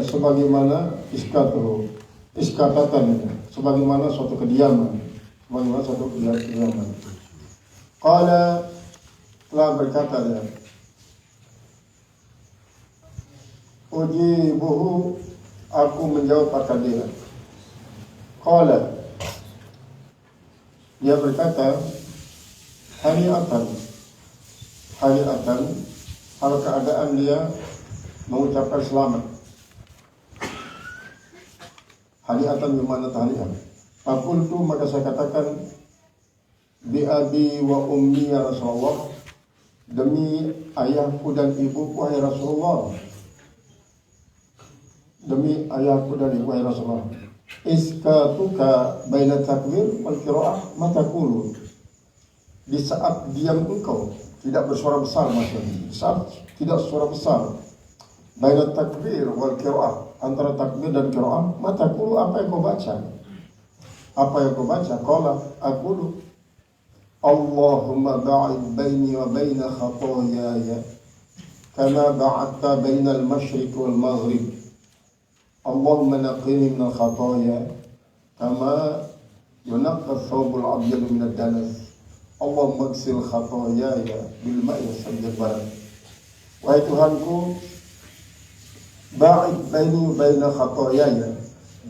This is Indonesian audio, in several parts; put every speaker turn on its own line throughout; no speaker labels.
sebagaimana iskatatan, sebagaimana suatu kediaman, Qala, telah berkata dia, ujibuhu, aku menjawab akan dia. Qala, dia berkata, hani'atan, hal keadaan dia mengucapkan selamat. Hani'atan bermakna tahniah. Fakultu, maka saya katakan, bi abi wa ummi ya Rasulullah, demi ayahku dan ibuku wahai Rasulullah. Demi ayahku dan ibu wahai Rasulullah. Iskatuka baina takbir wal qiraah matakulu. Di saat diam engkau tidak bersuara besar, maksudnya saat tidak suara besar, baina takbir wal qiraah, antara takbir dan qiraah, matakulu, apa yang kau baca? Apa yang kau baca? Qala aqulu Allahumma ba'id baini wa baina khataayaya kama ba'adta baina al-masyriq wal maghrib. Allahumma naqqini min al-khataaya kama yunaqqa ath-thawb al-abyad min ad-danas. Allahumma ighsil khataayaya bil ma'i was-sajjal barat. Wahai Tuhanku, ba'id baini wa baina khataayaya,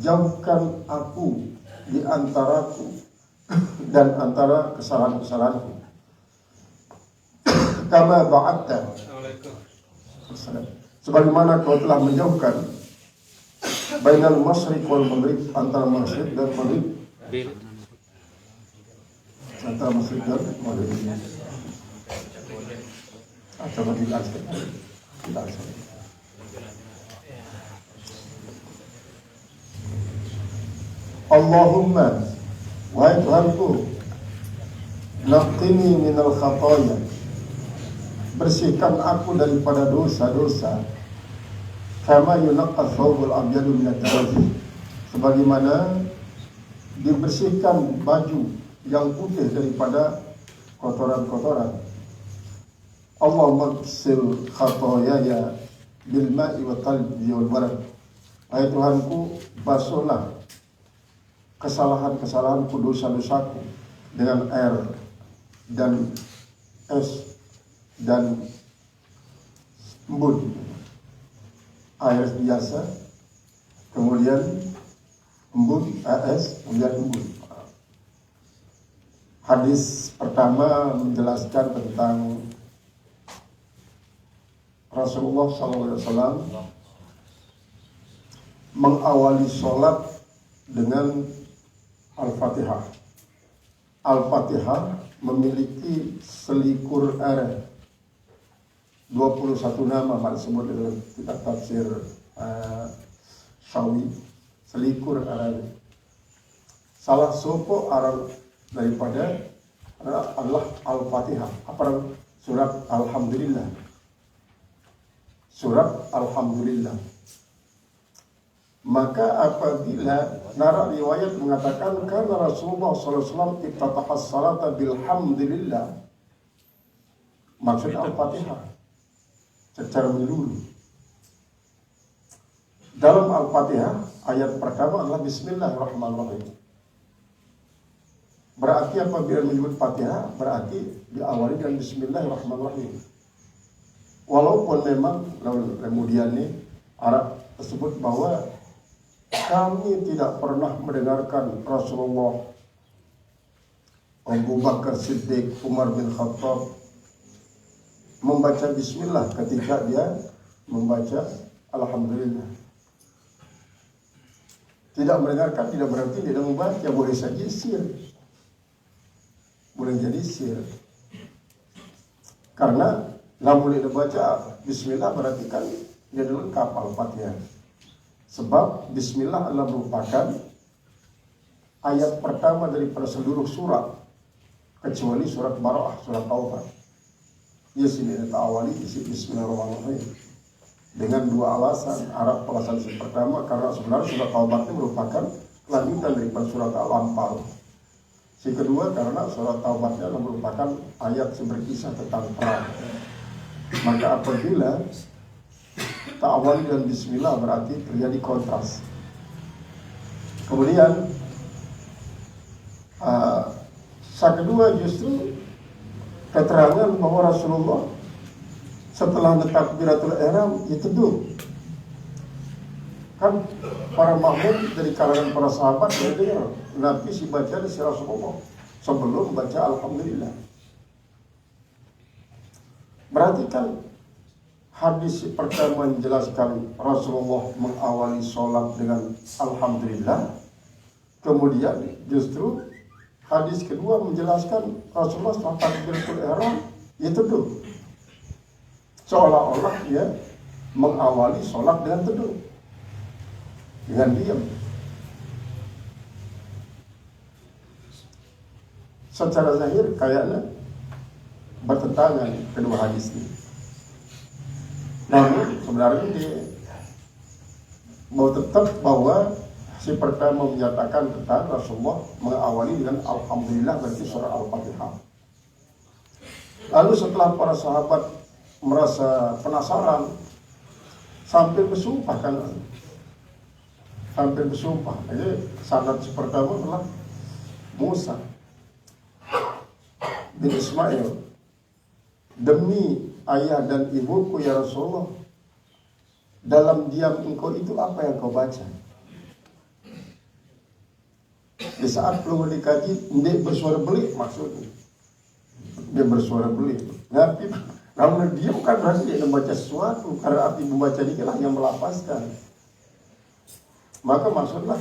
jauhkan aku di antaraku dan antara kesalahan-kesalahanku. Kama ba'adta, sebagaimana kau telah menjauhkan bainal masyriq wal maghrib, antara masyriq dan maghrib, antara masyriq dan maghrib. Coba kita Allahumma, wahai Tuhanku, naqqini minal khataaya, bersihkan aku daripada dosa-dosa, kama yunaqqa thawbul abyadu minad danas, sebagaimana dibersihkan baju yang putih daripada kotoran-kotoran. Allahumma ighsil khataayaya bil ma'i wat thalji wal barad. Wahai Tuhanku, basuhlah kesalahan-kesalahanku, dosa-dosaku dengan air dan es dan embun. Air biasa, kemudian embun, es, kemudian embun. Hadis pertama menjelaskan tentang Rasulullah SAW mengawali sholat dengan Al-Fatihah. Al-Fatihah memiliki selikur arah, 21 nama disebut dalam kitab tafsir Syawi, selikur arah. Salah satu arah daripada adalah Al-Fatihah, apa surat Alhamdulillah. Surat Alhamdulillah. Maka apabila nara riwayat mengatakan karena Rasulullah SAW iftataha as-salata bilhamdulillah, maksud Al-Fatihah secara menyeluruh. Dalam Al-Fatihah ayat pertama adalah Bismillahirrahmanirrahim. Berarti apabila menyebut Fatihah berarti diawali dengan Bismillahirrahmanirrahim. Walaupun memang kemudian ini Arab tersebut bahwa kami tidak pernah mendengarkan Rasulullah, Abu Bakar Siddiq, Umar bin Khattab membaca Bismillah ketika dia membaca Alhamdulillah. Tidak mendengarkan tidak berarti tidak membaca, boleh saja sir, boleh jadi sir. Karena namun dia baca Bismillah berarti kan dia lengkap Al-Fatihah. Sebab Bismillah adalah merupakan ayat pertama daripada seluruh surat kecuali surat Bara'ah, surat Taubah. Ia sini awali isi Bismillahirrahmanirrahim dengan dua alasan. Alasan pertama karena sebenarnya surat Taubah itu merupakan lanjutan daripada surat Al-Anfal. Si kedua karena surat Taubah adalah merupakan ayat berkisah tentang perang. Maka apabila tak awali dengan bismillah berarti terjadi kontras. Kemudian yang kedua justru keterangan bahwa Rasulullah setelah takbiratul ihram itu teduh. Kan para makmum dari kalangan para sahabat dengar Nabi si baca si Rasulullah sebelum baca alhamdulillah. Berarti kan hadis pertama menjelaskan Rasulullah mengawali sholat dengan alhamdulillah. Kemudian justru hadis kedua menjelaskan Rasulullah setelah takbiratul ihram ya teduh. Seolah-olah dia mengawali sholat dengan teduh, dengan diam. Secara zahir kayaknya bertentangan kedua hadis ini. Namun sebenarnya dia mau tetap bahwa si pertama menyatakan tentang Rasulullah mengawali dengan alhamdulillah berarti surah Al-Fatihah. Lalu setelah para sahabat merasa penasaran sampai bersumpah kan, hampir bersumpah. Jadi sanad pertama adalah Musa bin Ismail, demi ayah dan ibuku ya Rasulullah, dalam diam engkau itu apa yang kau baca? Di saat perlu dikaji, dia bersuara belik maksudnya. Dia bersuara belik. Namun dia bukan berarti dia membaca sesuatu, karena arti membaca ini lah yang melapaskan. Maka maksudlah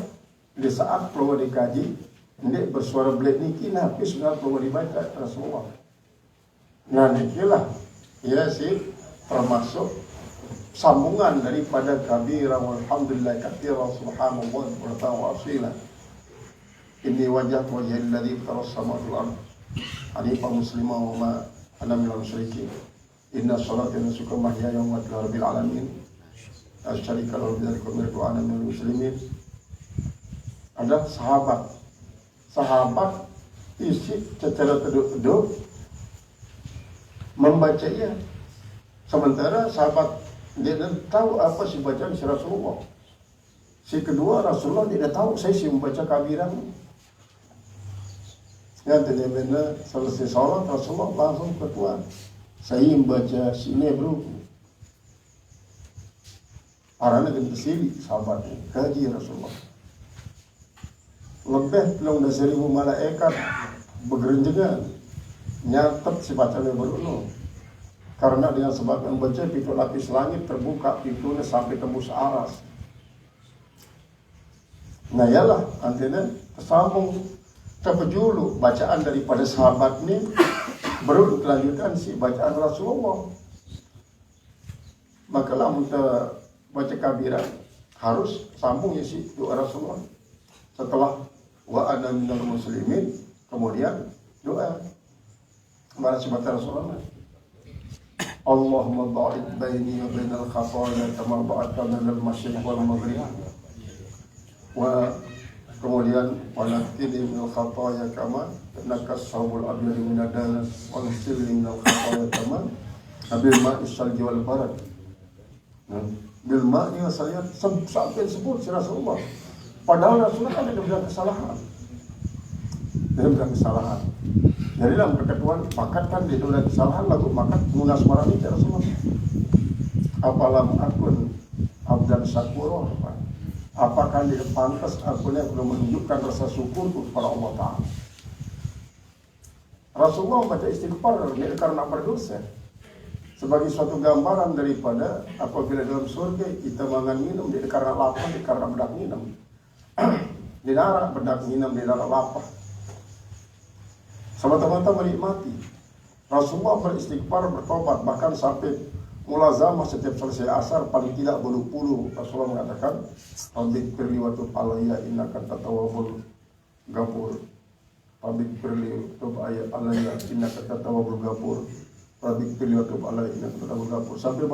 di saat perlu dikaji, dia bersuara belik niki, tapi sudah perlu dibaca Rasulullah. Nah nikilah ya sih termasuk sambungan daripada kabira walhamdulillah katsira subhanallah wa asila. Inni wajhatu wajhal ladzi faras samawati wal ardh hanifan musliman wa ma ana minal musyrikin. Inna sholati wa nusuki wa mahyaya wa mamati rabbil alamin. Asyarika lahu bidzalika umirtu ana minal muslimin. Ada sahabat isi secara teduh membaca ia. Sementara sahabat dia tahu apa sih bacaan si Rasulullah. Si kedua Rasulullah tidak tahu saya sih membaca kabiran. Yang tidak benar selesai sholat Rasulullah langsung ketua. Saya membaca sini bro. Arahnya ke sini sahabatnya kaji Rasulullah. Lebih belum dari 1000 malaikat bergerenjengan nyatet si bacanya baru. Karena dengan sebab yang baca pintu lapis langit terbuka pintunya sampai tembus aras. Nah yalah artinya tersambung terpejulu bacaan daripada sahabat ini baru kelanjutan si bacaan Rasulullah. Maka lah kita baca kabiran harus sambung ya si doa Rasulullah. Setelah wa ana minal muslimin kemudian doa kepada sahabat Rasulullah. Allahumma ba'id baini wa bainal khataaya kama ba'adta bainal masyriq wal maghrib. Wa kemudian wa naqqini minal khataaya kama nakas sawbul abyad min ad-danas wa nasilni minal khataaya kama bil ma'i salji wal barad. Bil ma'i wa salji sampai sebut si Rasulullah. Padahal Rasulullah kan ada bilang kesalahan. Dia bilang kesalahan. Jadi dalam perketuan makat kan dia bilang kesalahan lagu makat munas marani ya Rasulullah. Apalam akun abdan syakur. Apakah dia pantas akunnya belum menunjukkan rasa syukur kepada Allah Ta'ala. Rasulullah baca istighfar karena berdosa sebagai suatu gambaran daripada apabila dalam surga kita makan minum dia karena lapar, dia karena bedak minum. Di darat bedak minum, di darat lapar. Semata-mata menikmati. Rasulullah beristighfar, bertobat, bahkan sampai mulazamah setiap selesai asar paling tidak berpuluh. Rasulullah mengatakan, "Rabbik firli wa tub alayya innaka tawwabul ghafur." Rabbik firli wa tub alayya innaka tawwabul ghafur. Rabbik firli wa tub alayya innaka tawwabul ghafur. Sampai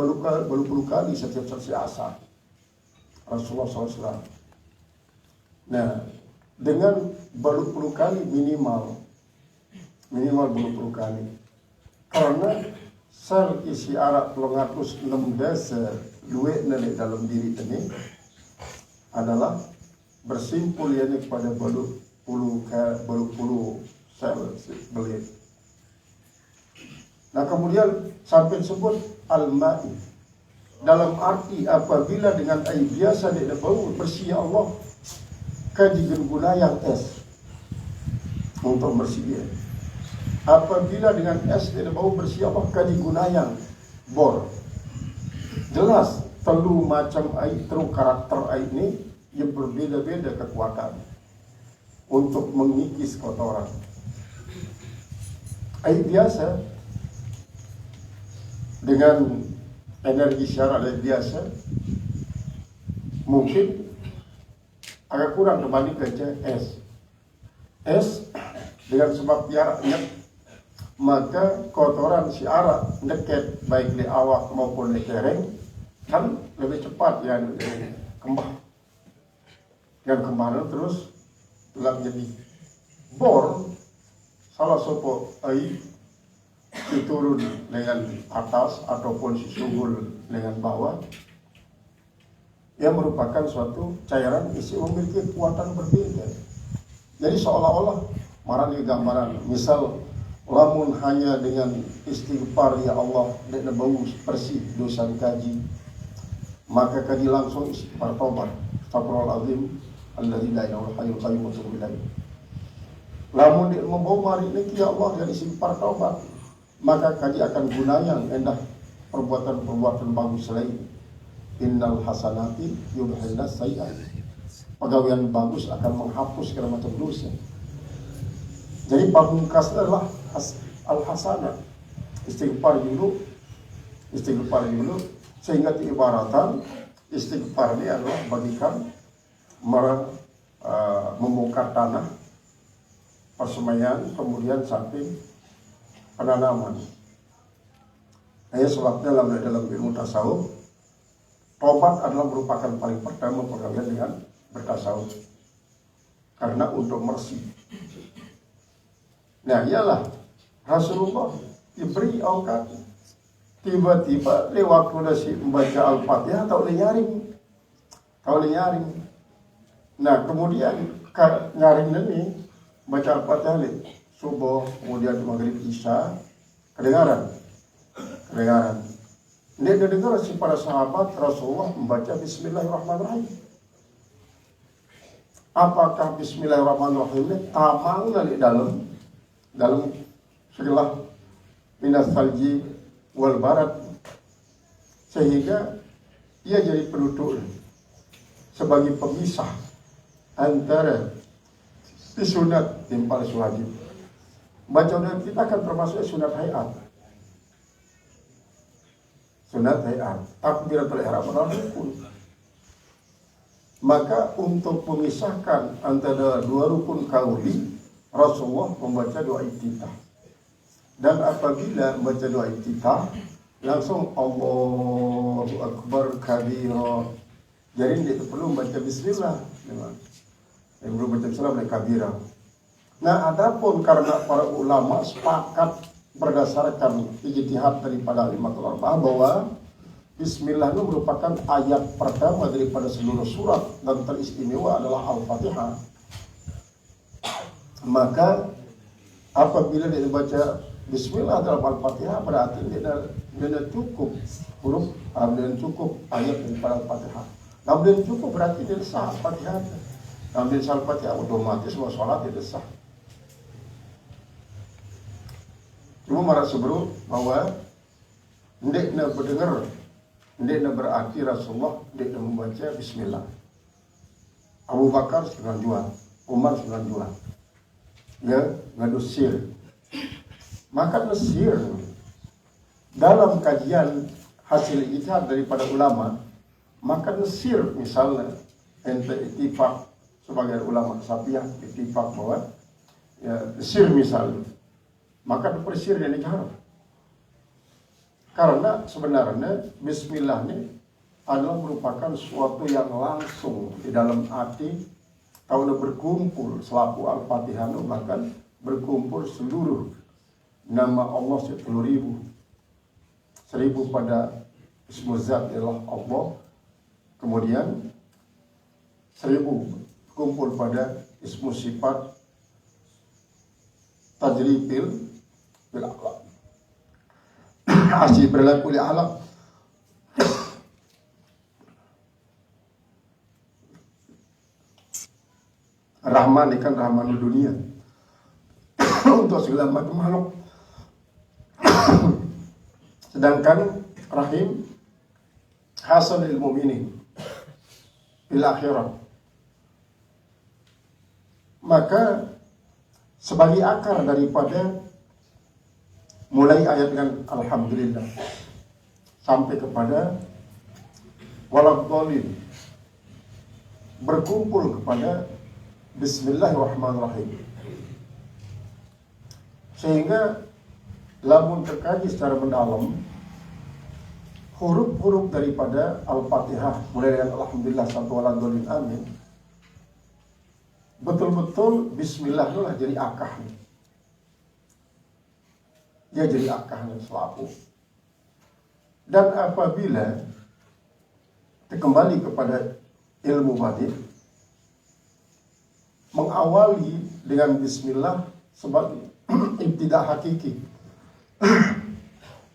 berpuluh kali setiap selesai asar. Rasulullah SAW. Nah, dengan berpuluh kali minimal berpuluh kali. Karena ser isi arak 6 desa duit dari dalam diri ini adalah bersimpul ini kepada bulu sel belit. Nah kemudian sampai sebut al-ma'i dalam arti apabila dengan air biasa dia bau bersih Allah kajian guna yang es untuk bersih. Apabila dengan es dia bau bersih Allah kajian guna yang bor. Jelas telu macam air, telu karakter air ini yang berbeda-beda kekuatan untuk mengikis kotoran. Air biasa dengan energi syarat air biasa mungkin agak kurang dibanding ke es. Es dengan sebab jaraknya maka kotoran si arak deket baik di awak maupun di kereng kan lebih cepat yang kembang. Yang kembang terus telah jadi bor salah satu air diturun dengan atas ataupun si sumur dengan bawah yang merupakan suatu cairan isi memiliki kekuatan berbeda. Jadi seolah-olah marah di gambaran misal lamun hanya dengan istighfar ya Allah dan bau bersih dosa kaji maka kaji langsung istighfar taubat astagfirullahaladzim alladzi la ilaha hayyul qayyum wa atubu ilaih. Lamun dia membawa mari ini ya Allah dan istighfar taubat maka kaji akan gunakan endah perbuatan-perbuatan bagus lain. Innal hasanati yudhilna sayyi'at. Pegawaian bagus akan menghapus segala macam dosa. Jadi pamungkas adalah al-hasanah. Istighfar dulu sehingga diibaratan istighfar ini adalah bagikan membongkar tanah persemaian kemudian sampai penanaman. Ini sebabnya dalam ilmu tasawuf taubat adalah merupakan paling pertama pegawai dengan bertasawuf karena untuk bersih. Nah iyalah Rasulullah diberi aukat tiba-tiba lewat waktu membaca Al-Fatihah tahu nyaring. Nah kemudian nyaring ini baca Al-Fatihah subuh kemudian maghrib isya kedengaran. Dia dengar si para sahabat Rasulullah membaca Bismillahirrahmanirrahim. Apakah Bismillahirrahmanirrahim ini tamang dari dalam segala minas salji wal barat sehingga ia jadi penutur sebagai pemisah antara sunat dan paling wajib. Bacaan kita akan termasuk sunat hayat. Takbiratul ihram adalah rukun. Maka untuk memisahkan antara dua rukun qauli, Rasulullah membaca doa iftitah. Dan apabila membaca doa iftitah, langsung Allahu Akbar kabira. Jadi dia perlu membaca bismillah. Yang perlu membaca bismillah oleh kabira. Nah, adapun karena para ulama sepakat berdasarkan ijtihad daripada alimatul arba'ah bahwa bismillah itu merupakan ayat pertama daripada seluruh surat dan teristimewa adalah Al-Fatihah. Maka apabila dia baca bismillah dalam Al-Fatihah berarti dia cukup huruf dan cukup ayat daripada Al-Fatihah. Kemudian cukup berarti dia sah Al-Fatihah. Kemudian sah Al-Fatihah otomatis semua sholat dia sah. Cuma marah sebelum bahwa ndekna berdengar, ndekna berarti Rasulullah ndekna membaca Bismillah. Abu Bakar setengah dua, Umar setengah dua. Ya, ngadu sir. Maka sir dalam kajian hasil ijtihad daripada ulama, maka sir misalnya ente ittifaq sebagai ulama Syafi'iyah ittifaq bahwa ya, sir misalnya maka dipersir dan diharap. Karena sebenarnya bismillah ini adalah merupakan suatu yang langsung di dalam hati kalau berkumpul selaku Al-Fatihah bahkan berkumpul seluruh nama Allah 10.000 pada Ismu Zat ialah Allah. Kemudian 1000 kumpul pada ismu sifat tajri bil alam. Asih berlaku li alam. Rahman ikan Rahman dunia untuk segala macam makhluk. Sedangkan Rahim Hasan lil mu'minin bil akhirat. Maka sebagai akar daripada mulai ayat dengan Alhamdulillah sampai kepada waladhdallin berkumpul kepada Bismillahirrahmanirrahim. Sehingga lamun terkaji secara mendalam huruf-huruf daripada Al-Fatihah mulai dari Alhamdulillah sampai waladhdallin amin, betul-betul Bismillah itulah jadi akahnya. Dia jadi akahnya selaku. Dan apabila kita kembali kepada ilmu batin, mengawali dengan Bismillah sebagai ibtidah hakiki.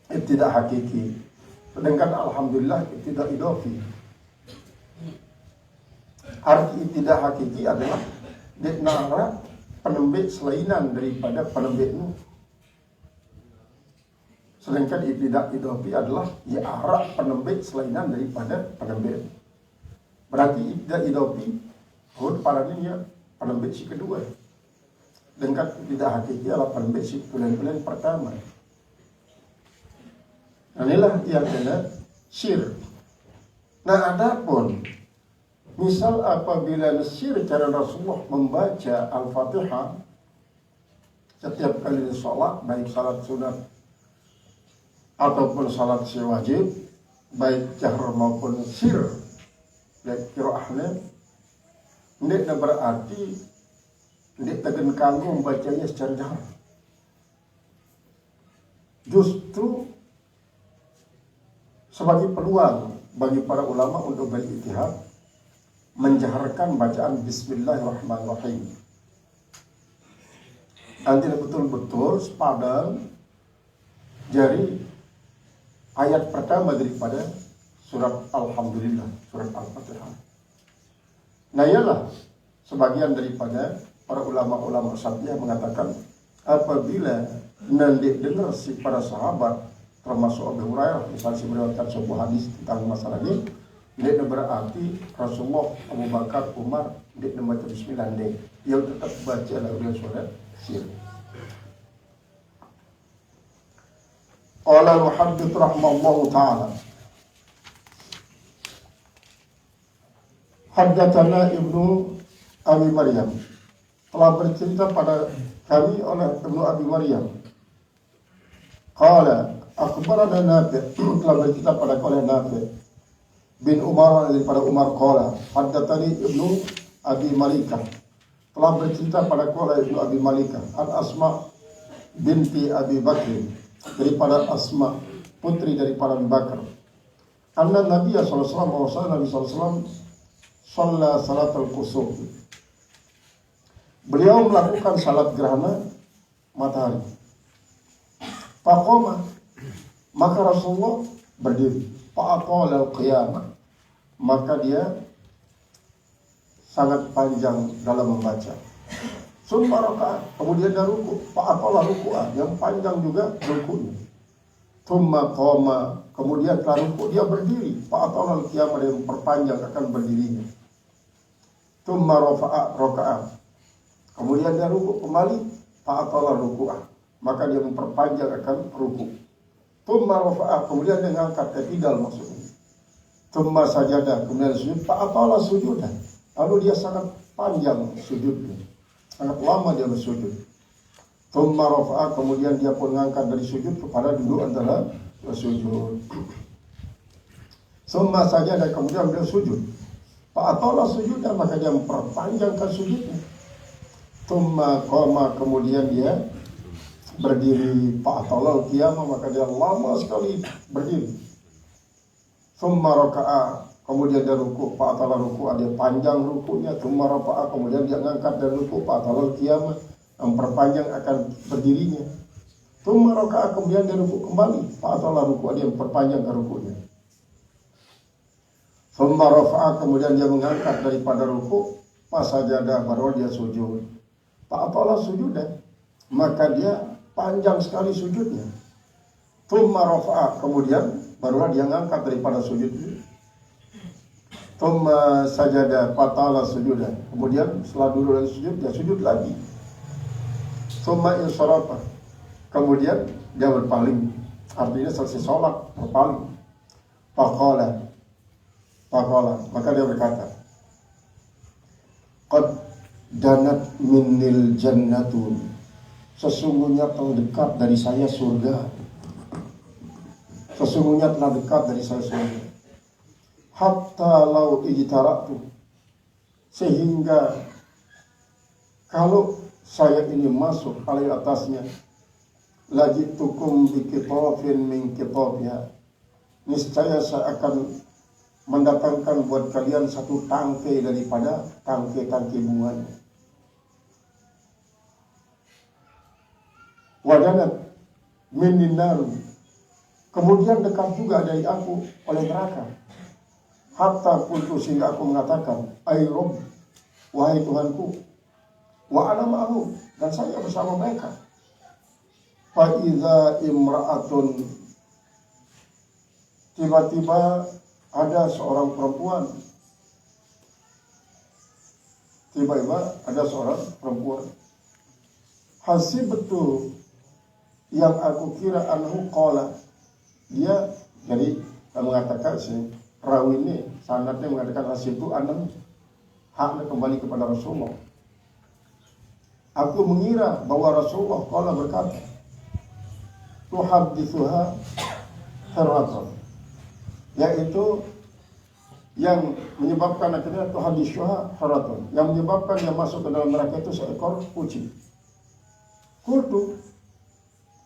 Ibtidah hakiki. Sedangkan Alhamdulillah ibtidah idafi. Arti ibtidah hakiki adalah ditnara penembik selainan daripada penembik nu. Sedangkan ibtidah idafi adalah arah penembik selainan daripada penembik. Berarti ibtidah idafi huruf paraninya penembik si kedua. Dengan ibtidah hakiki adalah penembik si bulan-bulan pertama. Nah, inilah yang kena syir. Nah, adapun misal apabila syir cara Rasulullah membaca Al-Fatihah setiap kali sholat, baik salat sunat ataupun salat si wajib, baik jahr maupun sir, baik qiraahnya, ini berarti ini tegan kanggung membacanya secara jahr. Justru sebagai peluang bagi para ulama untuk berijtihad menjaharkan bacaan Bismillahirrahmanirrahim. Nanti betul-betul sepadan jari ayat pertama daripada surat Alhamdulillah, surat Al-Fatihah. Nah, ialah sebagian daripada para ulama-ulama Syafi'iyah mengatakan apabila nanti dengar si para sahabat termasuk Abu Hurairah misalnya meriwayatkan sebuah hadis tentang masalah ini berarti Rasulullah, Abu Bakar, Umar membaca Bismillah, dia tetap baca lalu surat sir. Qala al-muhaddits rahimahullahu ta'ala haddatsana Ibnu Abi Maryam, telah bercerita pada kami oleh Ibnu Abi Maryam. Qala akhbarana Nafi', telah bercerita pada oleh Nafi' bin Umar daripada Umar. Qala haddatsani Ibnu Abi Malikah, telah bercerita pada oleh Ibnu Abi Malikah an Asma binti Abi Bakr, daripada Asma putri daripada Abu Bakar. Anna Nabi sallallahu alaihi wasallam, Nabi sallallahu shalla salatul kusuf. Beliau melakukan salat gerhana matahari. Faqama, maka Rasulullah berdiri. Fa'aqala al-qiyamah, maka dia sangat panjang dalam membaca. Summa raka'a, kemudian dia ruku. Fa'aqala ruku'ah, yang panjang juga ruku'nya. Summa qama, kemudian setelah ruku' dia berdiri. Fa'aqala al-qiyamah, dia memperpanjang akan berdirinya. Summa rafa'a raka'ah, kemudian dia ruku' kembali. Fa'aqala ruku'ah, maka dia memperpanjang akan ruku'. Summa rafa'a, kemudian dia mengangkat i'tidal maksudnya. Summa sajada, kemudian sujud. Fa'aqala sujudan, lalu dia sangat panjang sujudnya, sangat lama dia bersujud. Thumma rafa'a, kemudian dia pun mengangkat dari sujud kepada duduk antara bersujud. Thumma sajada, kemudian dia sujud. Fa'atala sujudan, maka dia memperpanjangkan sujudnya. Thumma qama, kemudian dia berdiri. Fa'atala qiyamah, maka dia lama sekali berdiri. Thumma raka'a, kemudian dia ruku, fa'atala ruku, dia panjang rukunya. Thumma rafa'a, kemudian dia ngangkat dari ruku, fa'atala qiyamah, memperpanjang akan berdirinya. Thumma raka'a, kemudian dia ruku kembali, fa'atala ruku, dia memperpanjang ke rukunya. Thumma rafa'a, kemudian dia mengangkat daripada ruku, fasajada, baru dia sujud. Fa'atala sujudan, maka dia panjang sekali sujudnya. Thumma rafa'a, kemudian barulah dia ngangkat daripada sujud itu. Thumma sajada fatala sujudan, kemudian setelah duduk dan sujud dia sujud lagi. Thumma insarafa, kemudian dia berpaling, artinya selesai sholat berpaling. Faqala, maka dia berkata, qad danat minnil jannatu, sesungguhnya telah dekat dari saya surga. Sesungguhnya telah dekat dari saya surga. Hatta lau ijtaratu, sehingga kalau saya ini masuk alai atasnya, lajitukum bikitofin min kitofnya, niscaya saya akan mendatangkan buat kalian satu tangkai daripada tangkai-tangkai bunganya. Wadanat min naru, kemudian dekat juga dari aku oleh neraka. Hatta kuntu, sehingga aku mengatakan, ay Rabb, wahai Tuhanku, wa ana ma'ahum, dan saya bersama mereka. Fa idza imra'atun, tiba-tiba ada seorang perempuan. Hasibtu, yang aku kira anhu qala, dia jadi mengatakan si rawi ini sanadnya mengatakan hasibtu anhu, haknya kembali kepada Rasulullah. Aku mengira bahwa Rasulullah qala berkata, tuhaddithuha haratan, yaitu yang menyebabkan akhirnya tuhaddithuha haratan, yang menyebabkan dia masuk ke dalam neraka itu seekor kucing. Kultu,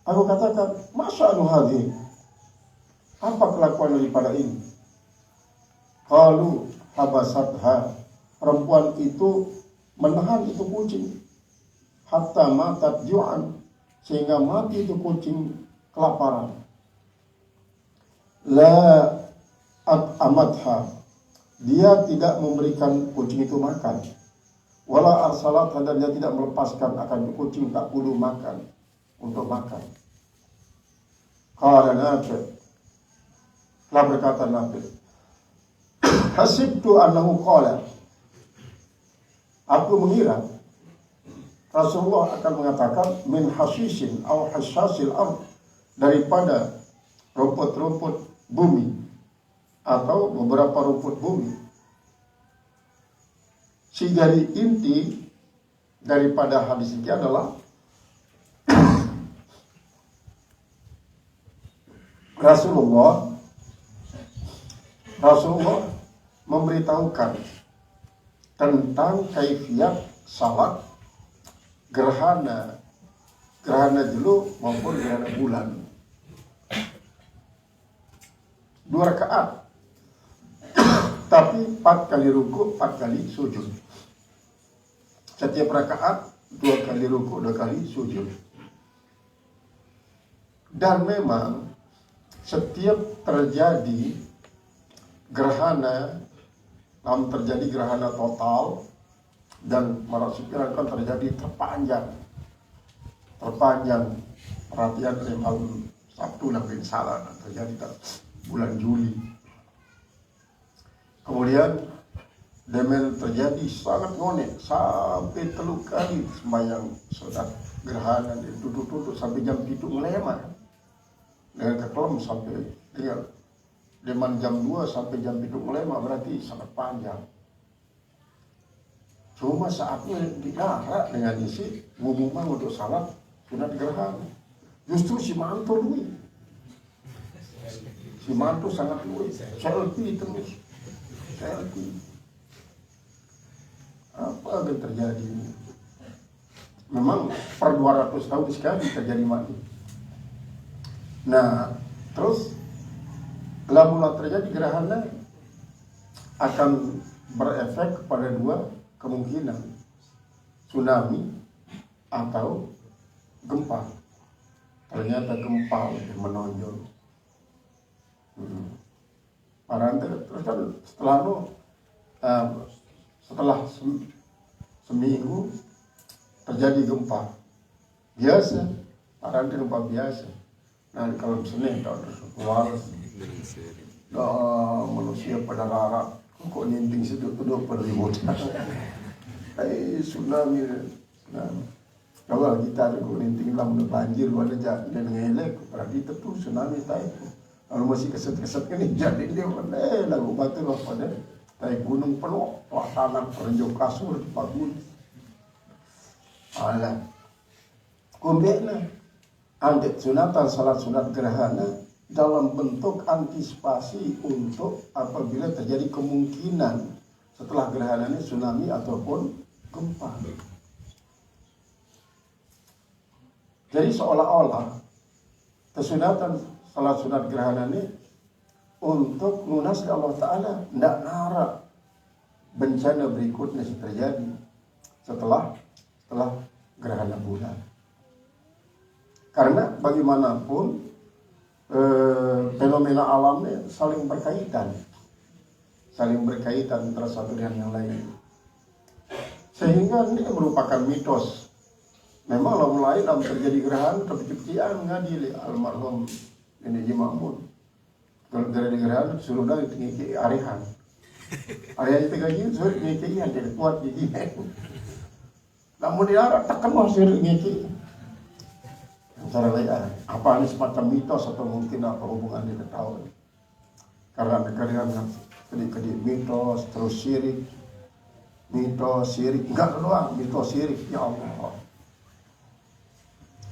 aku katakan, masya'nu hadhi, apa kelakuan daripada ini? Qalu habasatha, perempuan itu menahan itu kucing, hatta matat ju'an, sehingga mati itu kucing kelaparan. La at'amatha, dia tidak memberikan kucing itu makan. Wala arsalat, dan dia tidak melepaskan akan kucing tak perlu makan untuk makan. Qala Nafi, telah berkata Nafi, hasibtu annahu qala, aku mengira Rasulullah akan mengatakan min hasishin atau hasyasil ard, daripada rumput-rumput bumi atau beberapa rumput bumi. Si dari inti daripada hadis ini adalah Rasulullah memberitahukan tentang kaifiat salat gerhana dulu maupun gerhana bulan. 2 rakaat, tapi 4 kali ruku, 4 kali sujud. Setiap rakaat 2 kali ruku, 2 kali sujud. Dan memang setiap terjadi gerhana, terjadi gerhana total, dan merasukkan terjadi terpanjang. Perhatian dari malam Sabtu dan Salah terjadi bulan Juli. Kemudian demen terjadi sangat ngonek sampai 3 kali sembahyang salat gerhana, duduk sampai jam 7 melema, dengan kekelam sampai dengan demen jam 2 sampai jam 7 melema, berarti sangat panjang. Cuma saatnya didahara dengan isi ngumuman untuk salat sunat gerhana. Justru si mantu lui, sangat lui, selfie terus. Apa yang terjadi? Memang per 200 tahun sekali terjadi mati. Nah, terus Bila mula terjadi gerhana akan berefek kepada dua kemungkinan, tsunami atau gempa. Ternyata gempa lebih menonjol. Terus kan setelah seminggu terjadi gempa biasa, gempa biasa. Nah kalau Senin tahun keluar, manusia pada larat, kok ninting situ duduk berlimut. Tsunami. Kalau kita ada ninting lah banjir, ada dan ngelek, berarti itu tsunami tahu. Kalau masih keset-keset ini jadi dia lagu batu lah pada tahu gunung penuh, tanah perenjau kasur di pagun. Alah, kumbekna, antek sunatan salat sunat gerhana dalam bentuk antisipasi untuk apabila terjadi kemungkinan setelah gerhana ini tsunami ataupun gempa. Jadi seolah-olah kesunatan salat sunat gerhana ini untuk lunas ke Allah Ta'ala, tidak nara bencana berikutnya terjadi setelah gerhana bulan. Karena bagaimanapun fenomena alamnya saling berkaitan antara satu dengan yang lain. Sehingga ini merupakan mitos. Memang lah mulai dalam terjadi gerhana tapi kecil ngadili almarhum ini Haji Mahmud. Kalau terjadi gerhana suruh dah itu ngiki arihan. Arihan itu gaji suruh ngiki yang tidak kuat gigi. Namun dia tekan suruh ngiki. Cara lain apa ini semacam mitos atau mungkin apa hubungan dia tahu. Karena kadang-kadang kedi mitos terus syirik. Mitos syirik enggak doang mitos syirik ya Allah.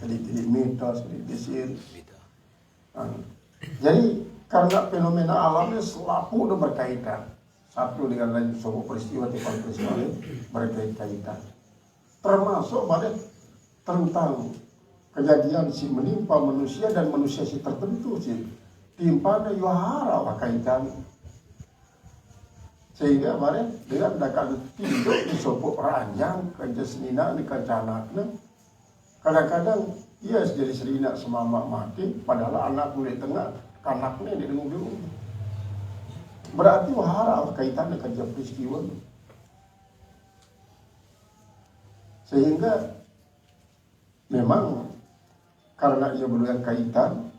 Kedi mitos, kedi syirik. Jadi karena fenomena alamnya selalu udah berkaitan satu dengan lain, sebuah peristiwa lain berkaitan. Termasuk pada tentang kejadian si menimpa manusia dan manusia si tertentu si timpana yuhara wakaitan. Sehingga pada dengan dakan tidur di sebuah ranjang kerja senina di kancanaknya. Kadang-kadang ia jadi serina semama mati, padahal anak mulai tengah, anaknya di dengung-dengung. Berarti wahara kaitannya kerja peristiwa. Sehingga memang karena ia berdua kaitan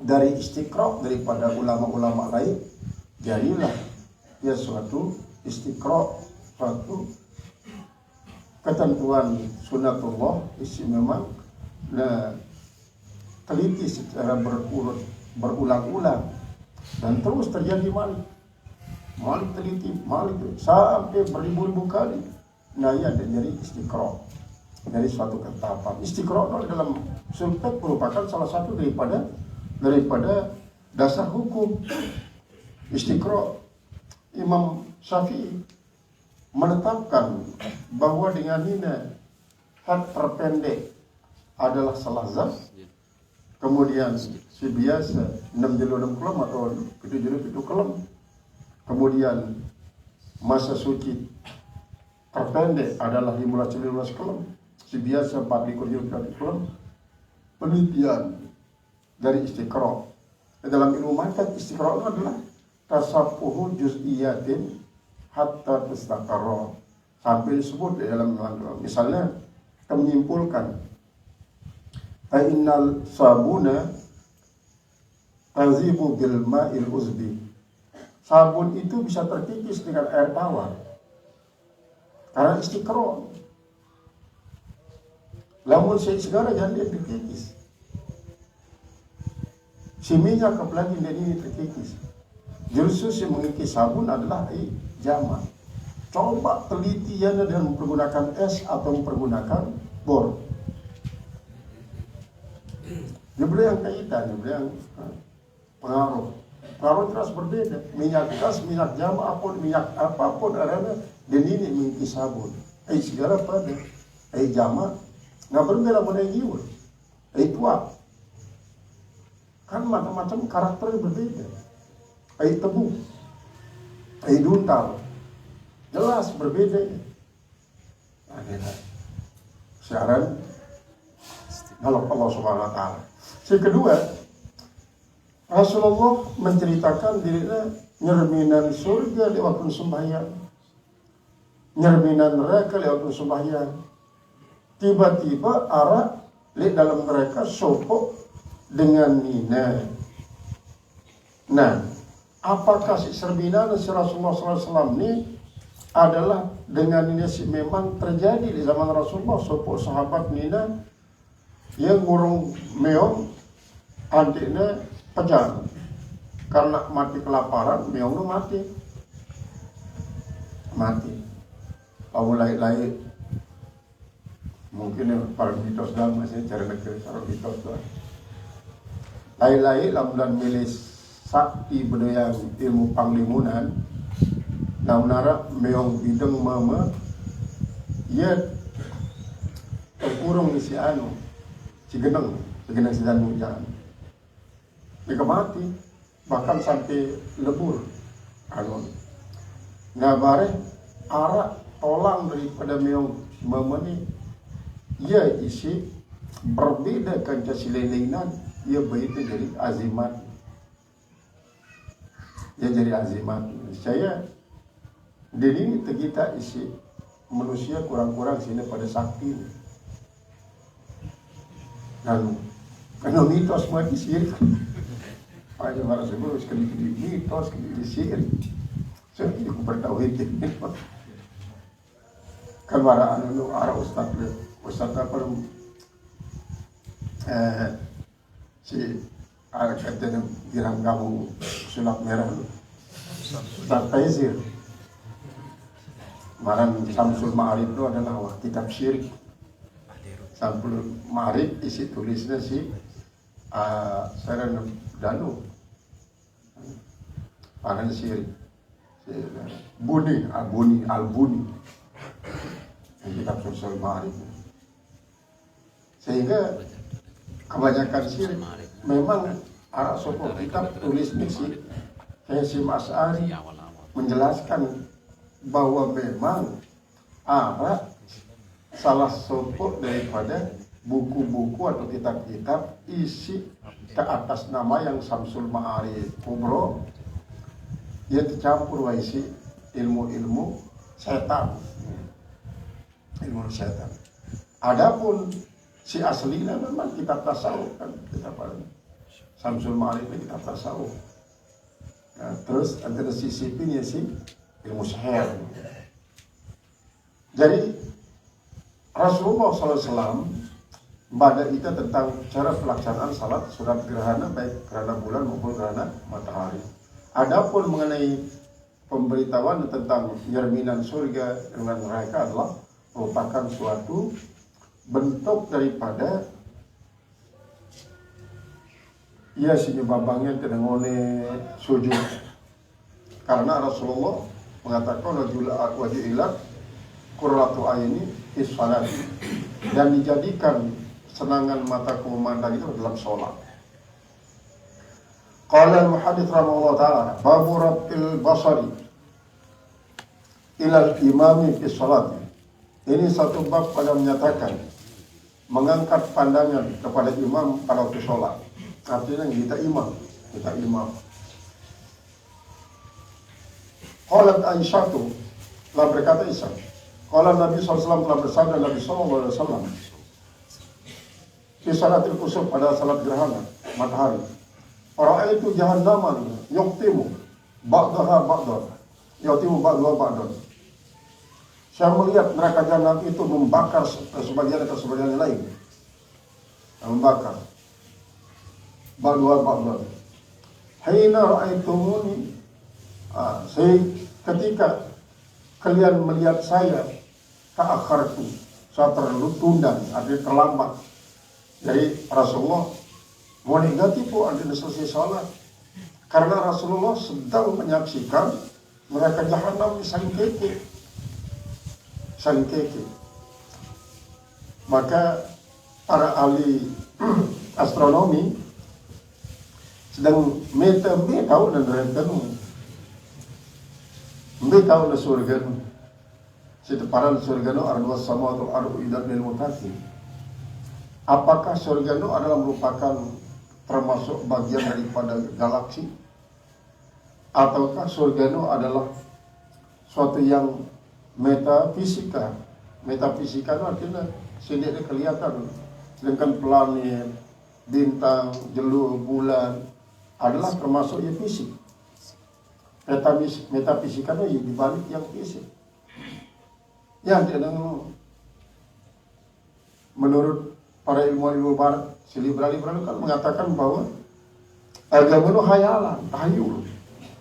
dari istiqra daripada ulama-ulama lain, jadilah ia suatu istiqra, suatu ketentuan sunatullah isi memang teliti secara berulang-ulang dan terus terjadi malik teliti sampai beribu-ribu kali. Nah ia dari istiqra, dari suatu ketetapan. Istiqra dalam sultan merupakan salah satu daripada dasar hukum. Istiqra Imam Syafi'i menetapkan bahwa dengan ini had terpendek adalah salah zat, kemudian si biasa 6 kelam atau 7 kelam, kemudian masa suci terpendek adalah 15 kelam, si biasa 4 kelam. Penelitian dari istiqra dalam ilmu mantiq, istiqra adalah tasapuhu juz'iyatin hatta tastaqarra, sampai disebut dalam misalnya kita menyimpulkan fa'innal sabuna tazibu bil ma'il uzbi, sabun itu bisa terkikis dengan air tawar karena istiqra. Lamun segala jangan dia terkikis, si minyak apalagi ini terkikis. Justru yang mengikis sabun adalah jama. Coba telitiannya dengan menggunakan es atau menggunakan bor. Dia beli yang kaitan, dia beli yang pengaruh. Pengaruh terus berbeda. Minyak gas, minyak jama, apapun adanya, dan ini mengikis sabun. Segala pada jama, nggak berbeda mana jiwa. Tuak. Kan macam-macam karakter berbeda. Air tebu, air duntal, jelas berbeda. Nah, siaran kalau Allah Subhanahu Wa Taala. Yang kedua, Rasulullah menceritakan dirinya nyerminan surga di waktu sembahyang, nyerminan neraka di waktu sembahyang. Tiba-tiba arah di dalam mereka sopok dengan nina. Nah, apakah si serminan si Rasulullah SAW ini adalah dengan nina si memang terjadi di zaman Rasulullah? Sopok sahabat nina yang ngurung meong adiknya pejam karena mati kelaparan, meongnya mati. Lain mungkin yang paling mitos dalam masih cara negeri cara mitos lah. Lain lamunan milih sakti budaya ilmu panglimunan, namunara meong bideng mama, ia terkurung di si anu, si geneng si danu jangan. Mereka mati, bahkan sampai lebur. Anu, ngabare arah tolang daripada meong mama ni, ia isi berbeda kanca silainan, ia baik jadi azimat. Ia jadi azimat. Saya diri kita isi manusia kurang-kurang sini pada sakti. Dan kalau mitos mati syirik. Aja harus sebut sekali mitos, sekali syirik. Saya tidak bertauhid. Kan waraan itu arah Ustaz apa si arah kata girang kamu sulap merah Ustaz Taizir. Marang Samsul Ma'arif itu adalah kitab syirik. Samsul Ma'arif isi tulisnya si Saran Danu Paran syirik Al-Buni kitab Samsul Ma'arif. Sehingga kebanyakan syirik memang arah sopok kitab tulis misi kayak si Mas'ari menjelaskan bahwa memang arah salah sopok daripada buku-buku atau kitab-kitab isi ke atas nama yang Samsul Ma'arif Kubro, ia tercampur isi ilmu-ilmu setan. Ilmu setan. Adapun si aslinya memang kitab tasawuf kan, kitab Samsul Ma'arif ini kitab tasawuf. Nah, terus antara sisipin ya si ilmu sihir. Jadi Rasulullah SAW pada kita tentang cara pelaksanaan salat sunat gerhana baik gerhana bulan maupun gerhana matahari. Adapun mengenai pemberitahuan tentang cerminan surga dengan neraka adalah merupakan suatu bentuk daripada ia sinyababangnya tenengone sujud. Karena Rasulullah mengatakan wajilat qurratu aini is salat, dan dijadikan senangan mataku memandang itu dalam sholat. Qala al-muhaddits rahimahullah ta'ala babu rabbil basari ila al-imami fi salat. Ini satu bab pada menyatakan mengangkat pandangan kepada imam pada waktu sholat. Artinya kita imam. Qalat Aisyah telah berkata Aisyah, qala Nabi SAW telah bersabda Nabi SAW di salatil kusuf pada salat gerhana matahari. Orang itu jahannaman yuqtimu ba'daha ba'dan. Yuqtimu ba'daha ba'dan. Saya melihat neraka jahanam itu membakar sebagian atau sebagian yang lain. Membakar. Ba'daha ba'dan. Hina ra'aitumuni, saya ketika kalian melihat saya ta'akhartu, saya tertunda, artinya terlambat. Jadi Rasulullah mau negatif ada selesai salat karena Rasulullah sedang menyaksikan neraka jahanam saling keke. Maka para ahli astronomi Sedang meta kau dan rentenu. Kau na surga. Seteparan surga no ardwa samawati ardu idat lil muttaqin. Apakah surga no adalah merupakan termasuk bagian daripada galaksi? Ataukah surga no adalah suatu yang metafisika? Metafisika itu artinya sendiri kelihatan. Sedangkan planet, bintang, jelur, bulan adalah termasuk yang fisik. Metafisika itu ya dibalik yang fisik. Yang tidak menurut para ilmuwan barat, si liberal kan mengatakan bahwa agama itu hayalan, tahayul,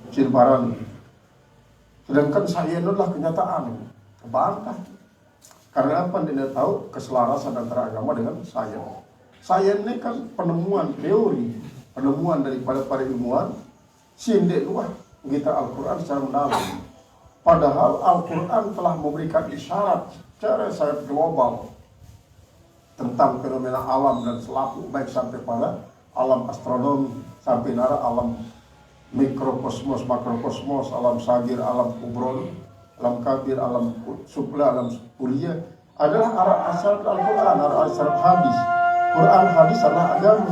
silbaran. Sedangkan saya itu adalah kenyataan, kebantah. Karena apa? Dia tahu keselarasan antara agama dengan sains. Sains ini kan penemuan teori, penemuan daripada para ilmuwan. Sindek luah kita Al-Quran secara mendalam. Padahal Al-Quran telah memberikan isyarat secara sangat global tentang fenomena alam dan selaku, baik sampai pada alam astronomi, sampai nara alam mikrokosmos, makrokosmos, alam sagir, alam kubron, alam kabir, alam supla, alam kuliah adalah arah asal Al-Quran, arah asal hadis. Quran hadis adalah agama.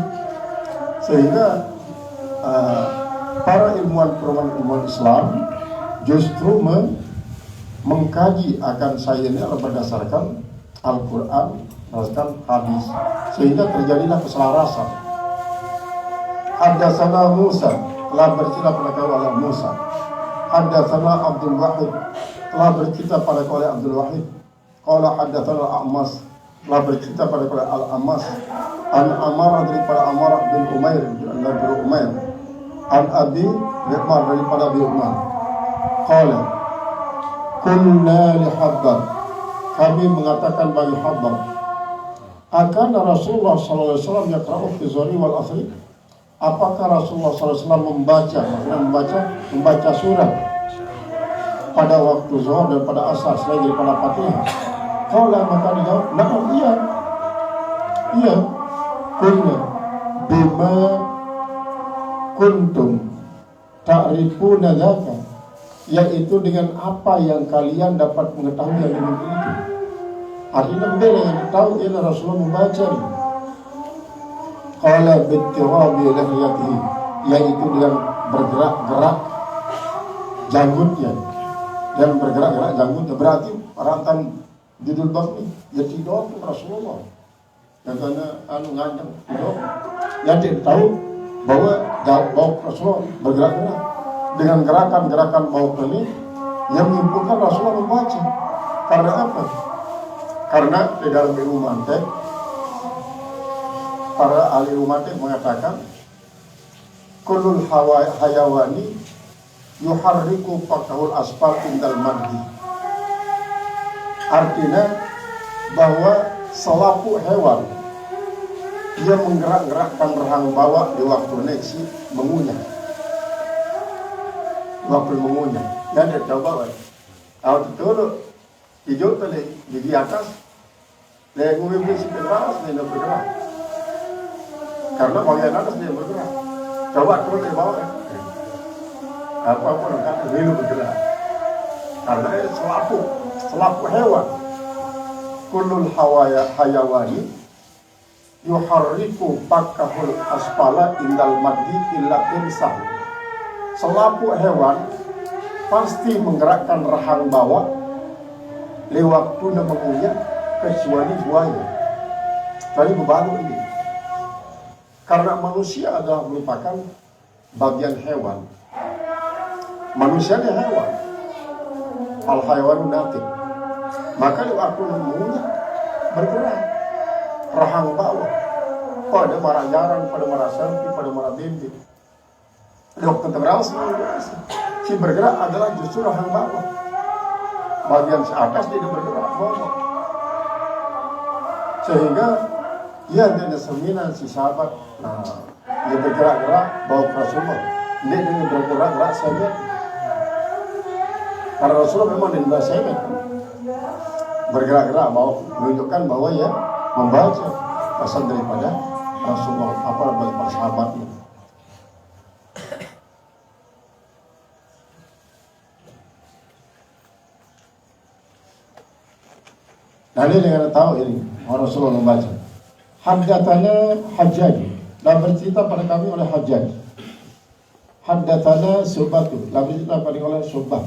Sehingga para ilmuwan Islam justru mengkaji akan sains ini adalah berdasarkan Al-Quran, berdasarkan hadis, sehingga terjadilah keselarasan. Haddatsana Musa, telah bercerita pada kau oleh Musa. Haddatsana Abdul Wahid, telah bercerita pada kau oleh Abdul Wahid. Qala haddatsana Al-A'mas, telah bercerita pada kau oleh Al-A'mas. An Amar daripada Amar bin Umair, An Abi Umar daripada Abi Umar. Qala kunna li Habbab, kami mengatakan bagi Habbab, akan Rasulullah SAW yaqra'u fi zuhri wal asri, apakah Rasulullah SAW membaca surat pada waktu zuhur dan pada asar selain daripada Fatihah? Qala, maka dijawab, na'am, iya. Kunna bima kuntum ta'rifuna dzaka, yaitu dengan apa yang kalian dapat mengetahui yang demikian itu. Artinya bela yang tahu ialah Rasulullah membaca. Qala bittirabi lahiyatihi, yaitu dengan bergerak-gerak janggutnya. Dan bergerak-gerak janggutnya berarti ratan judul bab ini ya tidak Rasulullah. Yang karena ngandang tidak. Yang dia tahu bahwa Rasulullah bergerak-gerak dengan gerakan-gerakan bawah ini yang menyimpulkan Rasulullah membaca. Karena apa? Karena di dalam ilmu mantek, para ahli ilmu mantek mengatakan kullul hayawani yuharriku fakahul asfal indal madhi. Artinya bahwa selaku hewan dia menggerak-gerakkan rahang bawah di waktu neksi mengunyah. Waktu mengunyah, dan dia coba kalau betul hijau tadi di atas, dia ngumim di sisi atas dia bergerak. Karena bagian atas dia bergerak. Coba turun di bawah, apapun kan dia bergerak. Karena selaku hewan, kullul hayawani yuharriku pakahul asfala indal madhi illa insah. Selaku hewan pasti menggerakkan rahang bawah lewat waktu mengunyah kecuali buaya. Tadi berbalik ini. Karena manusia adalah merupakan bagian hewan. Manusia adalah hewan. Al-hayawanu natik. Maka lewat waktu mengunyah bergerak rahang bawah pada marah jaran, pada marah selfie, pada marah bimbing. Waktu terawas si bergerak adalah justru rahang bawah. Bagian atas tidak bergerak bawah. Sehingga dia ada seminan si sahabat, dia bergerak-gerak bawa ke Rasulullah. Dia dengan bergerak-gerak saja. Karena Rasulullah memang tidak semet, bergerak-gerak bawa, menunjukkan bahwa ia membaca pesan daripada Rasulullah, apa bagi para sahabatnya. Nah ini dengan tahu ini Rasulullah membaca. Haddatsana Hajjaj, dan bercerita pada kami oleh Hajjaj. Haddatsana Subatu, dan bercerita pada oleh Subah.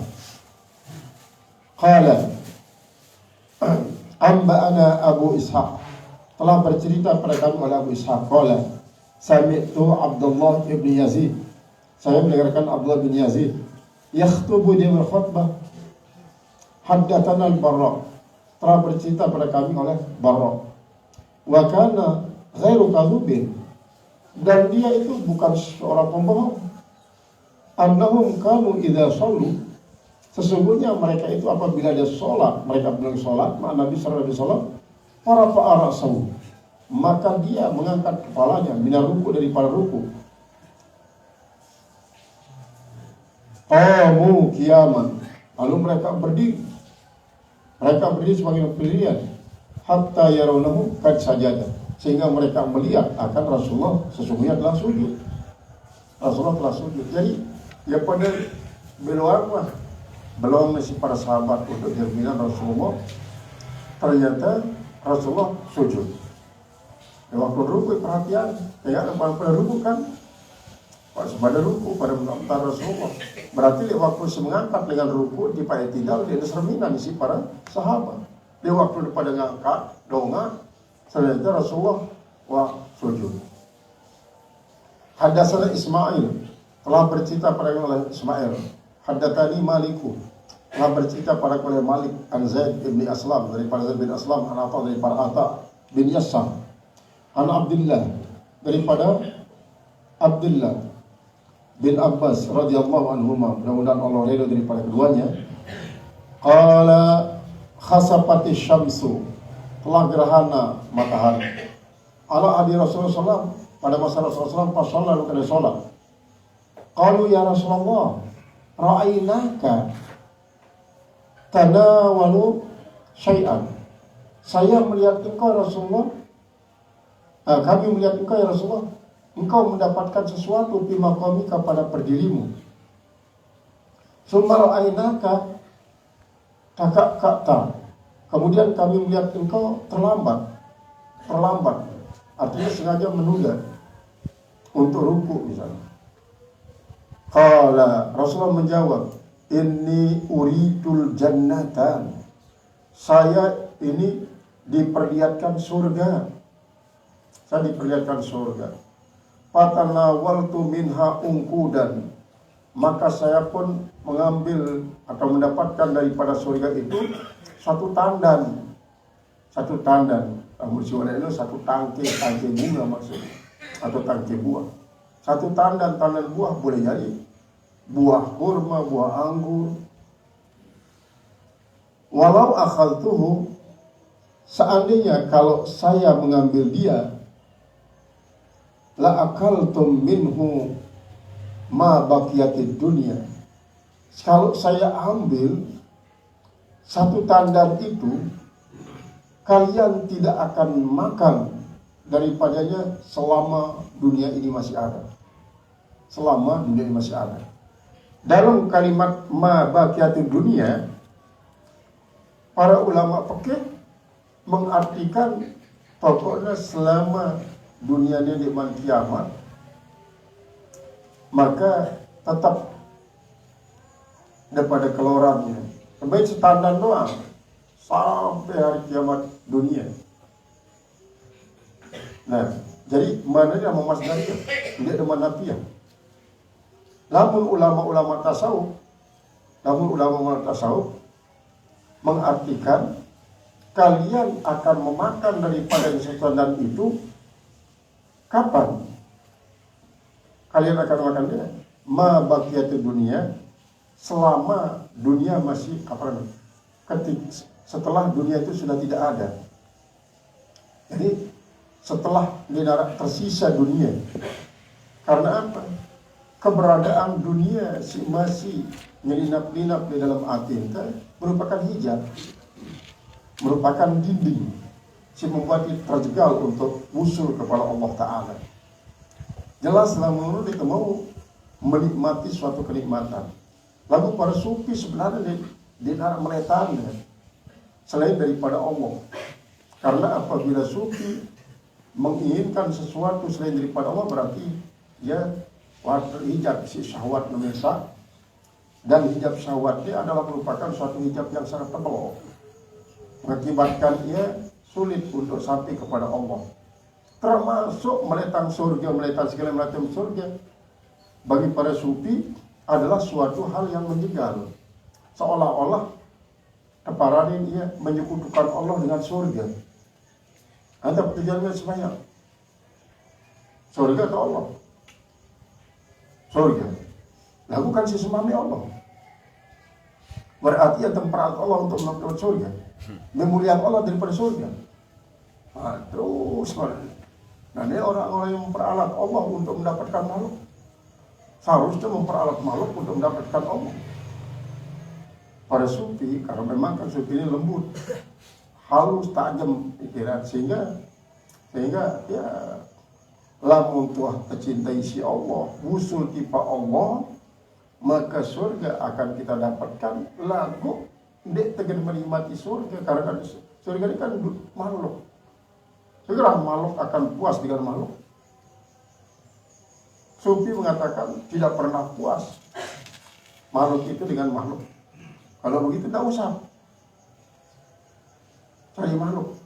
Qala Amba'ana Abu Ishaq, telah bercerita pada kami oleh Abu Ishaq. Qala Sami'tu Abdullah ibn Yazid, saya mendengarkan Abdullah bin Yazid yakhtubu, dia berkhutbah. Haddatsana al-Barra, telah bercerita pada kami oleh Barra. Wa kana ghairu kadhubin, dan dia itu bukan seorang pembohong. Annahum kanu idza shallu, sesungguhnya mereka itu apabila dia sholat, mereka bilang sholat, Nabi sallallahu alaihi wasallam, farafa'a ra'sahu, maka dia mengangkat kepalanya, minar ruku, daripada ruku. Qamu qiyaman, lalu mereka berdiri sebagai pendirian, hatta yarawnahu qad sajada, sehingga mereka melihat akan Rasulullah sesungguhnya telah sujud. Rasulullah telah sujud. Jadi ya pada belum masih para sahabat untuk jaminan Rasulullah, ternyata Rasulullah sujud. Ya, waktu ruku perhatian, ya pada ruku kan, pada ruku pada mengentar Rasulullah. Berarti waktu mengangkat dengan ruku di pada tidak di cerminan si para sahabat. Di waktu pada ngangkat dongak, ternyata Rasulullah sujud. Haddatsana Ismail, telah bercerita pada oleh Ismail. Haddatsani Maliku, telah bercerita pada oleh Malik an Zaid bin Aslam, daripada Zaid bin Aslam, an Atha, daripada Atha bin Yassar, an Abdullah, daripada Abdullah bin Abbas radhiyallahu anhuma, mudah-mudahan Allah ridha daripada keduanya. Qala khasafati syamsu, telah gerhana matahari. Ala adi Rasulullah SAW, pada masa Rasulullah SAW, pas sholat, bukan sholat. Qalu ya Rasulullah, ra'ainaka tanawalu syai'an, saya melihat engkau Rasulullah, kami melihat engkau ya Rasulullah, engkau mendapatkan sesuatu fi maqamika, pada perdirimu. Summa ra'ainaka takakta, kemudian kami melihat engkau terlambat, artinya sengaja menunda untuk ruku misalnya. Qala, Rasulullah menjawab, inni uridul jannatan, saya ini diperlihatkan surga, saya diperlihatkan surga. Fatanawaltu minha ungkudan, maka saya pun mengambil atau mendapatkan daripada surga itu satu tandan. Musyawara itu satu tangkai bunga maksudnya, atau tangkai buah. Satu tandan buah, boleh jadi buah kurma, buah anggur. Walau akhaltuhu, seandainya kalau saya mengambil dia, la akaltum minhu ma baqiyatid dunya, kalau saya ambil satu tandan itu, kalian tidak akan makan daripadanya selama dunia ini masih ada. Selama dunia ini masih ada. Dalam kalimat ma baqiyatid dunya, para ulama fikih mengartikan pokoknya selama dunia ini di kiamat, maka tetap daripada keluarannya. Sebaik standar doang sampai hari kiamat dunia. Nah, jadi mana dia memasdarnya? Tidak ada manafiah. Namun ulama-ulama tasawuf mengartikan kalian akan memakan daripada standar itu kapan? Kalian akan makan dia ma baqiyatid dunia, selama dunia masih setelah dunia itu sudah tidak ada. Jadi setelah tersisa dunia. Karena apa? Keberadaan dunia masih nyelinap-linap di dalam hati kita merupakan hijab, merupakan dinding membuat kita terjegal untuk usul kepada Allah Ta'ala. Jelaslah menurut kita mau menikmati suatu kenikmatan. Lalu para sufi sebenarnya di dalam meletannya selain daripada Allah. Karena apabila sufi menginginkan sesuatu selain daripada Allah, berarti dia hijab si syahwat memirsa. Dan hijab syahwat ini adalah merupakan suatu hijab yang sangat tebal, mengakibatkan ia sulit untuk sampai kepada Allah. Termasuk melintang surga, melintang segala macam surga, bagi para sufi adalah suatu hal yang menjegal. Seolah-olah keparani ia menyekutukan Allah dengan surga. Anda perjanjian sebanyak surga atau Allah? Surga. Lakukan sesemami Allah. Berarti yang tempat Allah untuk melakukan surga, memuliakan Allah daripada surga. Terus nah ini orang-orang yang memperalat Allah untuk mendapatkan makhluk, seharusnya memperalat makhluk untuk mendapatkan Allah. Para sufi, karena memang kan sufi ini lembut, halus, tajam pikiran, sehingga ya lamun tuah tercintai si Allah, usul tipe Allah, maka surga akan kita dapatkan. Lagu ndek tegan menikmati surga, karena kan surga ini kan makhluk. Segera makhluk akan puas dengan makhluk. Sufi mengatakan tidak pernah puas makhluk itu dengan makhluk. Kalau begitu tidak usah cari makhluk,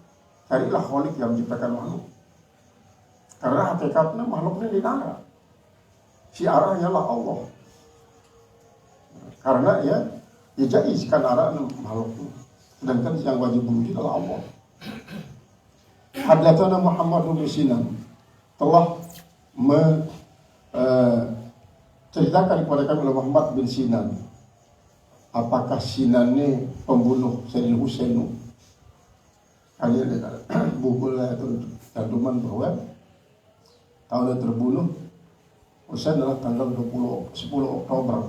carilah Khalik yang menciptakan makhluk. Karena hakikatnya makhluknya dinara, siarahnya lah Allah. Karena ya jais kan arah makhluk itu, sedangkan yang wajib bunuh adalah Allah. Hadatsana Muhammad bin Sinan telah ceritakan kepada kami oleh Muhammad bin Sinan. Apakah Sinan ini pembunuh Sayyidina Husain? Kalian lihat buku itu cantuman bahwa tahun terbunuh Husain adalah tanggal 10 Oktober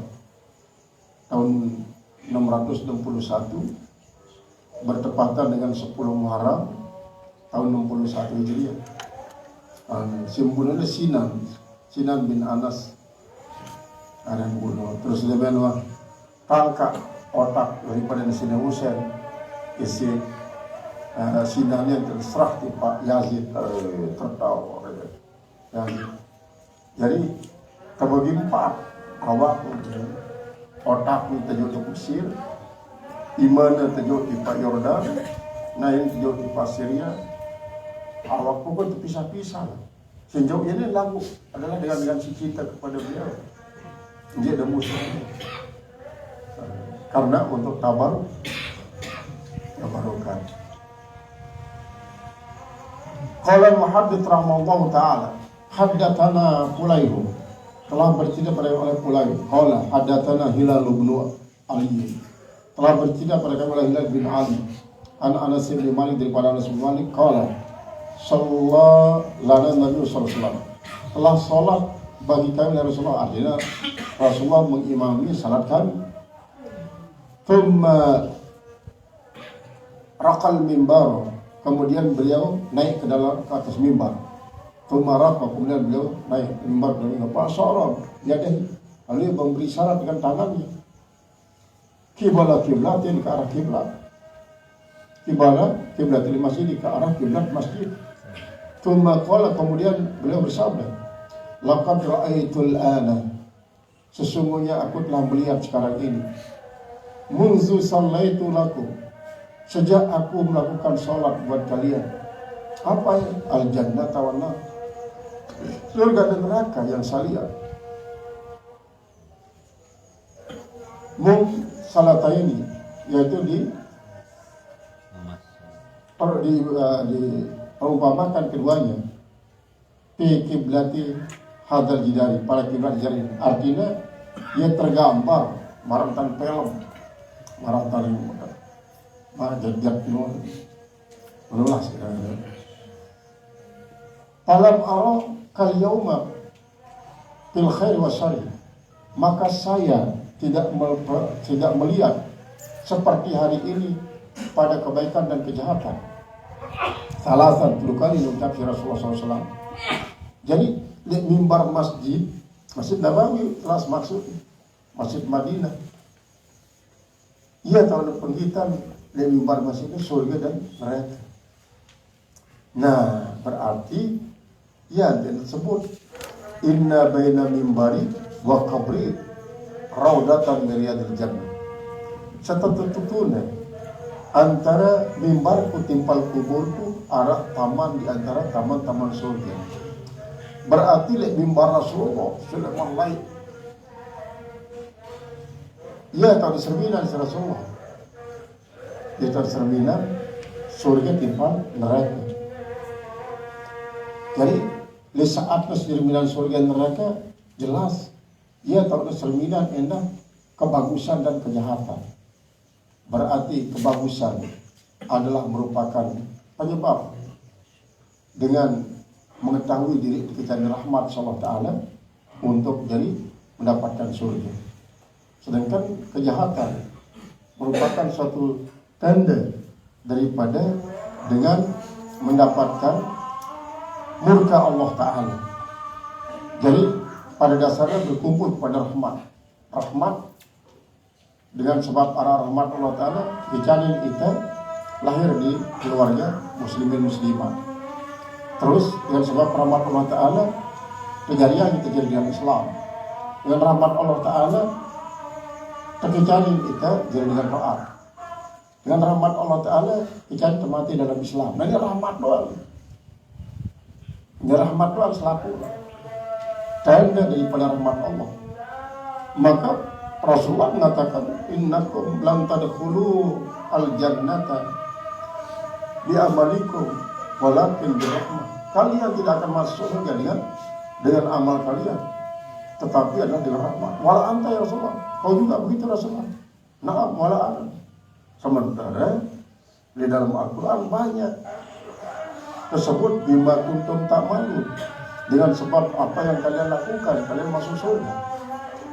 tahun 661 bertepatan dengan 10 Muharram tahun 61 Hijriah. Simbolnya Sinan bin Anas ada yang bunuh. Terus dia bilang tangkap otak daripada Sayyidina Husain, isi Sinan yang terserah di Pak Yazid tertawa Yazid. Jadi terbagi 4 awak otak ni tajuk di Mesir, iman tajuk di Pak Yordan, naik tajuk di Pak Syria. Awak pun terpisah-pisah. Sejauh ini lagu adalah dengan si cinta kepada beliau. Dia ada musuh. Karena untuk tabarukan. Qala al-muhaddits rahimahullahu taala, haddatsana Fulayh, telah bercerita pada oleh Fulayh. Qala haddatsana Hilal bin Ali, telah bercerita pada kami oleh Hilal bin Ali. Anas bin Malik daripada Anas bin Malik. Qala sallallahu lana Nabi sallallahu alaihi wasallam, telah salat bagi kami Rasulullah, artinya Rasulullah mengimami salat kami. Thumma raqal mimbar, kemudian beliau naik ke atas mimbar. Thumma raqa, kemudian beliau naik ke mimbar dengan pasarab yadahi, lalu memberi syarat dengan tangannya. Qibla qiblatin, ke arah kiblat. Qiblatil masjid, ke arah kiblat masjid. Thumma qala, kemudian beliau bersabda, laqad ra'aitul ana, sesungguhnya aku telah melihat sekarang ini, munzu sallaitu lakum, sejak aku melakukan sholat buat kalian. Apa ya? Al-jannata wan nar, surga dan neraka yang saya lihat. Salataini, yaitu diperumpamakan keduanya fi kiblati hadal jidari, pada kiblat jari. Artinya ia tergambar marantan film, marantan jajak menulas. Falam ara kal yauma fil khair wa syarr, maka saya tidak melihat seperti hari ini pada kebaikan dan kejahatan. Salasan 10 kali mengucap Rasulullah SAW. Jadi mimbar Masjid Nabawi telah maksud Masjid Madinah. Ia tahun penghitan di mimbar masjid itu surga dan neraka. Nah, berarti ya disebut inna baina mimbari wa qabri raudatan min riyadil jannah. Setetutune antara mimbar ku timpal kuburku arah taman di antara taman-taman surga. Berarti lek mimbar Rasulullah sallallahu alaihi ya tahu cerminan Rasulullah. Itu cerminan surga timpal neraka. Jadi di saat cerminan surga neraka jelas ia tahu cerminan endah kebagusan dan kejahatan. Berarti kebagusan adalah merupakan penyebab dengan mengetahui diri kita di rahmat Allah Ta'ala untuk jadi mendapatkan surga. Sedangkan kejahatan merupakan suatu tanda daripada dengan mendapatkan murka Allah Ta'ala. Jadi pada dasarnya berkumpul pada rahmat dengan sebab arah rahmat Allah Ta'ala dijanin kita lahir di keluarga muslimin muslimah. Terus dengan sebab rahmat Allah Ta'ala kejadian kita jadi dalam Islam. Dengan rahmat Allah Ta'ala terkejanin kita jadi dengan taat. Dengan rahmat Allah Ta'ala kita mati dalam Islam. Nah ini rahmat doang. Ini rahmat doang selaku tanda daripada rahmat Allah. Maka Rasulullah mengatakan innakum lam tadkhulu al-jannata bi amalikum walakin bi rahmah. Kalian tidak akan masuk surga dengan amal kalian, tetapi adalah dengan rahmat. Wala anta ya Rasulullah. Kau juga begitu Rasulullah. Na'am wala ana. Sementara di dalam Al-Qur'an banyak tersebut bima kuntum ta'malu, dengan sebab apa yang kalian lakukan kalian masuk surga.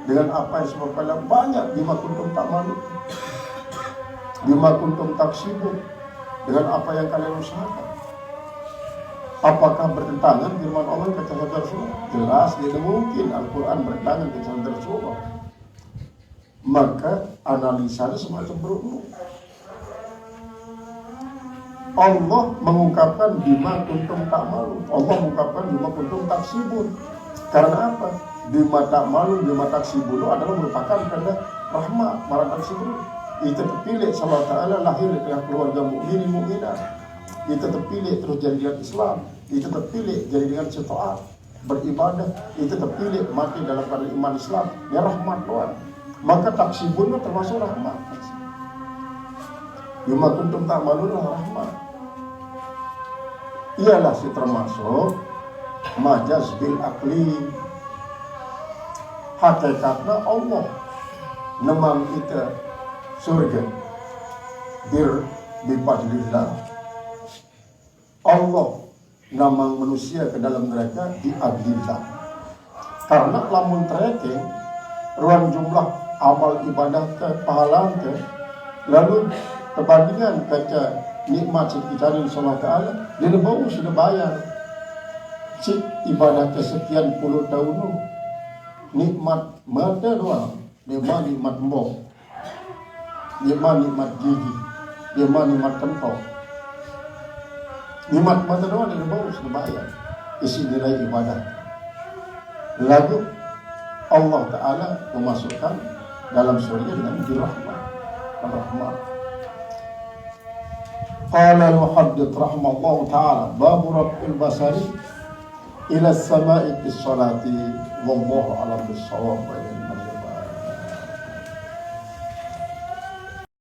Dengan apa yang sebab kalian banyak bima kuntum ta'malu, bima kuntum taksibun, dengan apa yang kalian usahakan. Apakah bertentangan firman Allah kata Rasulullah? Jelas tidak mungkin Al-Quran bertentangan dengan Rasulullah. Maka analisanya semacam berumur. Allah mengungkapkan bima kuntum ta'malu. Allah mengungkapkan bima kuntum taksibun. Karena apa? Bima ta'malu, bima taksibun adalah merupakan karena rahmat, mara taksibun. Itu terpilih Allah Ta'ala lahir di tengah keluarga mukmin mukminah. Itu terpilih terus jadi dengan Islam. Itu terpilih jadi dengan taat, beribadah. Itu terpilih mati dalam keadaan iman Islam. Ya rahmat doang. Maka taksibun termasuk rahmat. Bima kuntum ta'malun rahmat. Ialah si termasuk majaz bil akli. Hakikatnya Allah nemang kita surga bifadlillah. Allah namang manusia ke dalam neraka diadillah. Karena lamun tracking ruang jumlah amal ibadah ke pahala ke lalu perbandingan kaca nikmat kita Allah Ta'ala dia bau sudah bayar cik ibadah kesekian puluh tahun nikmat mata doang dia mah nikmat mbok, dia mah nikmat gigi, dia mah nikmat kentok, nikmat mata doang dia bau sudah bayar isi nilai ibadah. Lalu Allah Ta'ala memasukkan dalam surga dengan dirahmat rahmat. Qala al-muhaddith rahimahullah ta'ala babu raf'il basari ila as-sama'i bis salati wallahu a'lam bis-shawab.